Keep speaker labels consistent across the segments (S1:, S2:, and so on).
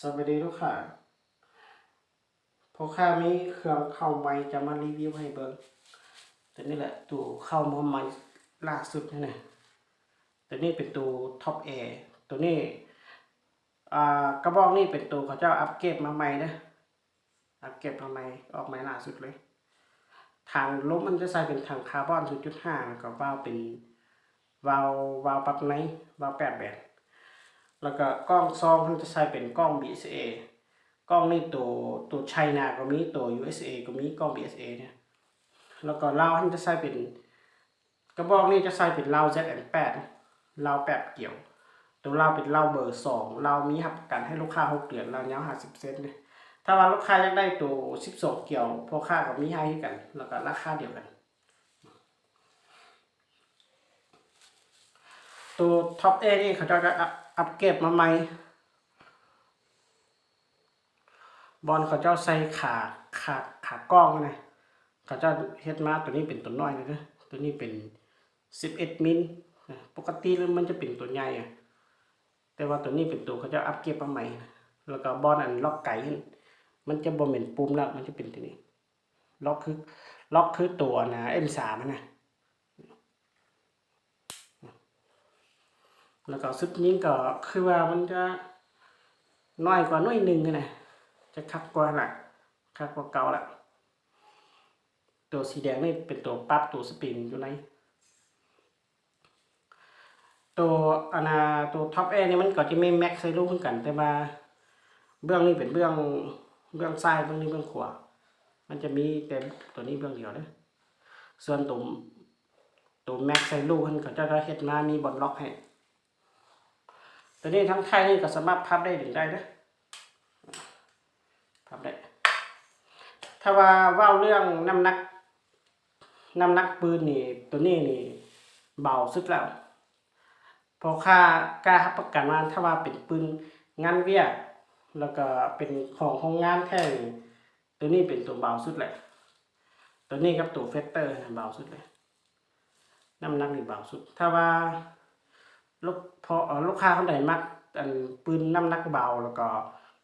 S1: สวัสดีลูกค้าพอค้ามีเครื่องเข้าใหม่จะมารีวิวให้เบิ่งตัวนี้แหละตัวเข้ามาใหม่ล่าสุดนี่นะตัวนี้เป็นตัวท็อปแอร์ตัวนี้กระบอกนี้เป็นตัวเขาเจ้าอัปเกรดมาใหม่นะอัปเกรดมาใหม่ออกใหม่ล่าสุดเลยทางลมมันจะใส่เป็นทางคาร์บอน 0.5 แล้วก็วาล์วเป็นวาล์วปรับไนท์วาล์ว8 แบนแล้วก็กล้องซองมันจะใส่เป็นกล้อง BSA กล้องนี่ตัวไชน่าก็มีตัว USA ก็มีกล้อง BSA เนี่ยแล้วก็เรามันจะใส่เป็นกระบอกนี้จะใส่เป็นเรา ZN8 เรา8เกี่ยวตัวเราเป็นเราเบอร์2เรามีรับประกันให้ลูกค้า6 เดือนเรายาว50 เซนเนี่ยถ้าว่าลูกค้าอยากได้ตัว12เกี่ยวพอค่ากับมีให้กันแล้วก็ราคาเดียวกันตัวท็อปเอนี่เขาจะอัปเกรดมาใหม่บอลเขาเจ้าใส่ขากล้องนะเขาเจ้าเฮ็ดมาตัวนี้เป็นตัวน้อยนะตัวนี้เป็น11 มิลปกติแล้วมันจะเป็นตัวใหญ่แต่ว่าตัวนี้เป็นตัวเขาเจ้าอัปเกรดมาใหม่แล้วก็บอลอันล็อกไก่มันจะบ่เหม็นปุ่มแล้วมันจะเป็นตัวนี้ล็อกคือตัวนะ M3 นะแล้วก็ชุดนี้ก็คือว่ามันจะน้อยกว่าน้อยนึงนะจะคักกว่าล่ะคักกว่าเก่าล่ะตัวสีแดงนี่เป็นตัวปรับตัวสปริงอยู่ในตัวท็อปแอร์นี่มันก็จะมีแม็กใส่ลูกเหมือนกันแต่ว่าเบื้องนี้เป็นเบื้องซ้ายเบื้องนี้เบื้องขวามันจะมีแต่ตัวนี้เบื้องเดียวนะส่วนตัวแม็กใส่ลูกมันก็จะเฮ็ดมามีบอลล็อกให้ตัวนี้ทั้งไทยนี่ก็สามารถพับได้ถึงได้นะพับได้ถ้าว่าเรื่องน้ำหนักปืนนี่ตัวนี้นี่เบาสุดแล้วพอค่ากล้ารับประกันว่าถ้าว่าเป็นปืนงานเวียแล้วก็เป็นของโรงงานแท้ตัวนี้เป็นตัวเบาสุดแหละตัวนี้กับตัวเฟสเตอร์เบาสุดเลยน้ำหนักนี่เบาสุดถ้าว่าลูกค้าคนใดมักปืนน้ำหนักเบาแล้วก็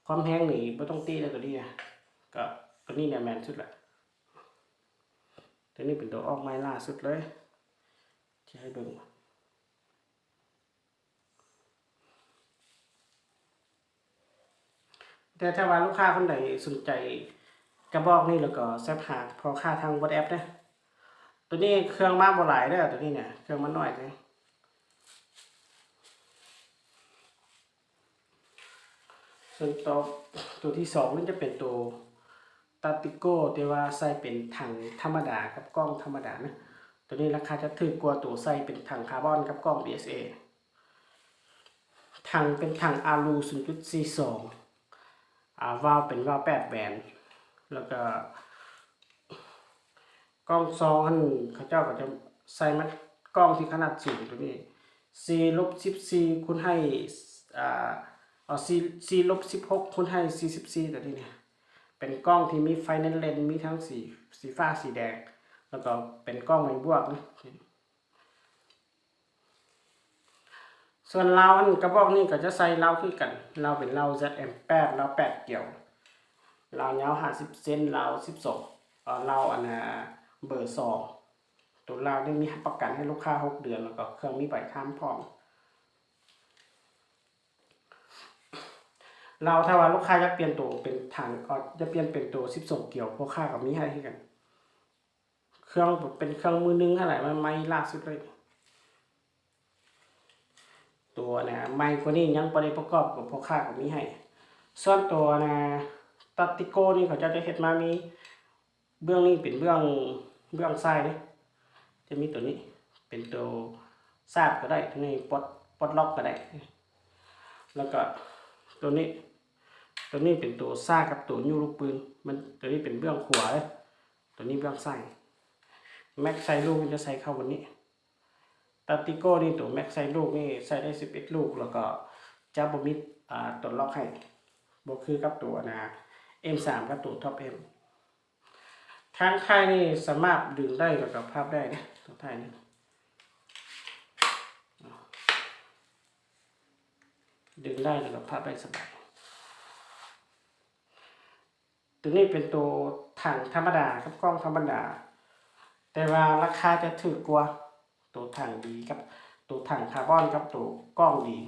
S1: ความแห้งนี่ไม่ต้องตีเลยตัวนี้ก็ตัวนี้เนี่ยแมนสุดแหละตัวนี้เป็นตัวออกไม้ล่าสุดเลยจะให้ดูแต่ถ้าว่าลูกค้าคนใดสนใจกระบอกนี่แล้วก็แซบหาพอค่าทาง WhatsApp นะตัวนี้เครื่องมาบ่หลายเด้อตัวนี้เนี่ยเครื่องมันน้อยเลยส่วนตัวที่2นี่จะเป็นตัวตาติโก้แต่ว่าใส่เป็นถังธรรมดากับกล้องธรรมดานะตัวนี้ราคาจะถูกกว่าตัวใส่เป็นถังคาร์บอนกับกล้อง BSA ถังเป็นถังอาลู 0.42 วาล์วเป็นวาล์ว8 แบนแล้วก็กล้องซองเขาเจ้าก็จะใส่มัดกล้องที่ขนาดสูงตัวนี้ 4-14 คูณให้4-16 คูณให้44ตัวนี้เนี่ยเป็นกล้องที่มีไฟเลนส์มีทั้งสีฟ้าสีแดงแล้วก็เป็นกล้องไม้บวกนะส่วนเรากระบอกนี้ก็จะใส่เราคือกันเราเป็นเรา ZM8 เรา8เกี่ยวเรายาว50 เซนเรา12เราเบอร์2ตัวเราได้มีประกันให้ลูกค้า6 เดือนแล้วก็เครื่องมีใบค้ำพร้อมเราถ้าว่าลูกค้าจะเปลี่ยนตัวเป็นถังจะเปลี่ยนเป็นตัว12เกี่ยวพวกค่ากับมีให้กันเครื่องเป็นเครื่องมือนึงเท่าไหร่มันไม่ล่าสุดเลยตัวไมค์ตัวนี้ยังบ่ได้ประกอบกับพวกค่ากับมีให้ส่วนตัวตัดติโก้นี่เขาจะเฮ็ดมามีเบื้องนี้เป็นเบื้องซ้ายเด้จะมีตัวนี้เป็นตัวซาบก็ได้ตัวนี้ปลดล็อกก็ได้แล้วก็ตัวนี้เป็นตัวซ่ากับตัวยูลูกปืนมันตัวนี้เป็นเบื้องขวาตัวนี้เบื้องซ้ายแม็กไซลูกมันจะใส่เข้าวันนี้ตาติโก้นี่ตัวแม็กไซลูกนี่ใส่ได้11 ลูกแล้วก็จะบ่มีตัวล็อกให้บ่คือกับตัวM3 กับตัวท็อป M ทางไทยนี่สามารถดึงได้แล้วก็พับได้นะตัวไทยนี่ดึงได้แล้วก็พับได้สบาย ตัวนี้เป็นตัวถังธรรมดากับกล้องธรรมดาแต่ว่าราคาจะถูกกว่าตัวถังดีกับตัวถังคาร์บอนกับตัวกล้องดี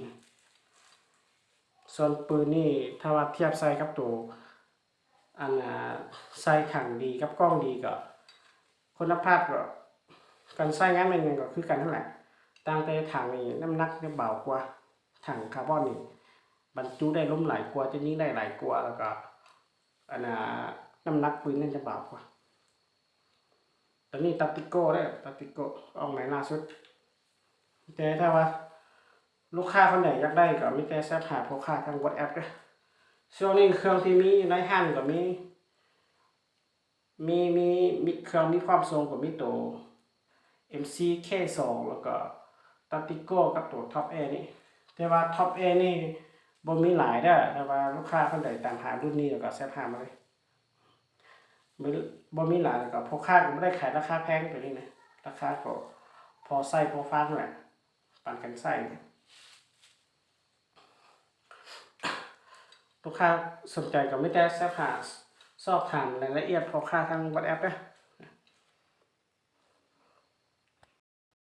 S1: ส่วนปืนนี่ถ้าว่าเทียบใส่กับตัวอันใส่ถังดีกับกล้องดีก็คุณภาพก็การใช้งานมันก็คือกันนั่นแหละต่างแต่ถังนี่น้ำหนักจะเบากว่าถังคาร์บอนนี่บรรจุได้ล้มหลายกว่าจะยิงได้หลายกว่าแล้วก็อันน้ำหนักปืนนั่นจะเบากว่าตอนนี้ตัดติโก้ได้ตัดติโก้ออกใหม่ล่าสุดแต่ถ้าว่าลูกค้าคนไหนอยากได้ก็มีแต่แซบหาพ่อค้าทาง WhatsApp เด้อช่วงนี้เครื่องที่มีในห้างก็มีเครื่องมีความทรงก็มีตัว MCK2 แล้วก็ตัดติโก้กับตัว Top Air นี่แต่ว่า Top Air นี่บ่มีหลายเด้อแต่ว่าลูกค้าคนใดตามหารุ่นนี้แล้วก็แซบหามาเลยบ่มีหลายแล้วก็พ่อค้าก็บ่ได้ขายราคาแพงตัวนี้นะราคาก็พอใช้พอฟังแหละปานกันใช้ลูกค้าสนใจก็ไม่ได้แซบหาสอบถามรายละเอียดพ่อค้าทาง WhatsApp เด้อ